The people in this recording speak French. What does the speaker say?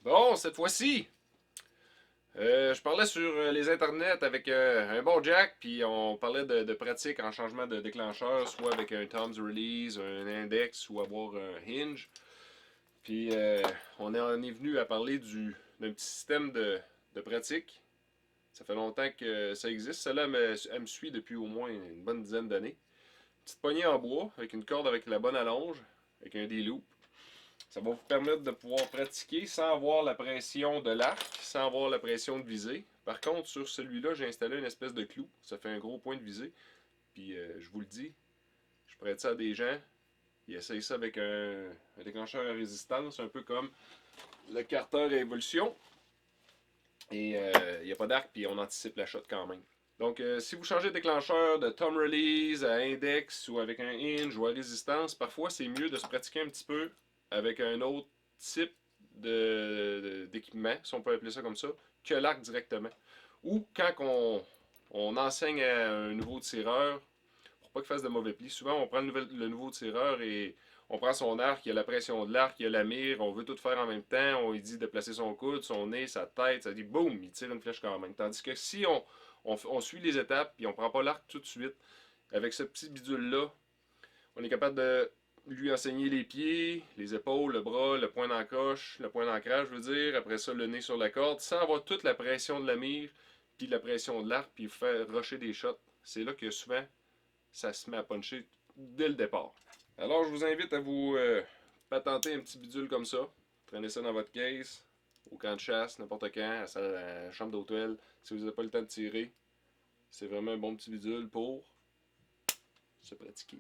Bon, cette fois-ci, je parlais sur les internets avec un bon jack, puis on parlait de pratique en changement de déclencheur, soit avec un Tom's Release, un index ou avoir un hinge. Puis on est venu à parler d'un petit système de pratique. Ça fait longtemps que ça existe. Celle-là, elle me suit depuis au moins une bonne dizaine d'années. Petite poignée en bois, avec une corde avec la bonne allonge, avec un D-loop. Ça va vous permettre de pouvoir pratiquer sans avoir la pression de l'arc, sans avoir la pression de visée. Par contre, sur celui-là, j'ai installé une espèce de clou. Ça fait un gros point de visée. Puis je vous le dis, je prête ça à des gens. Ils essayent ça avec un déclencheur à résistance, un peu comme le Carter à Évolution. Et il n'y a pas d'arc, puis on anticipe la shot quand même. Donc, si vous changez de déclencheur de Tom Release à Index ou avec un Hinge ou à résistance, parfois c'est mieux de se pratiquer un petit peu avec un autre type d'équipement, si on peut appeler ça comme ça, que l'arc directement. Ou quand on enseigne à un nouveau tireur, pour pas qu'il fasse de mauvais plis, souvent on prend le nouveau tireur et on prend son arc, il y a la pression de l'arc, il y a la mire, on veut tout faire en même temps, on lui dit de placer son coude, son nez, sa tête, ça dit boum, il tire une flèche quand même. Tandis que si on suit les étapes et on prend pas l'arc tout de suite, avec ce petit bidule-là, on est capable de lui enseigner les pieds, les épaules, le bras, le point d'encoche, le point d'ancrage, je veux dire, après ça le nez sur la corde, sans avoir toute la pression de la mire, puis la pression de l'arc, puis faire rusher des shots. C'est là que souvent ça se met à puncher dès le départ. Alors, je vous invite à vous patenter un petit bidule comme ça. Prenez ça dans votre case, au camp de chasse, n'importe quand, à la chambre d'hôtel. Si vous n'avez pas le temps de tirer, c'est vraiment un bon petit bidule pour se pratiquer.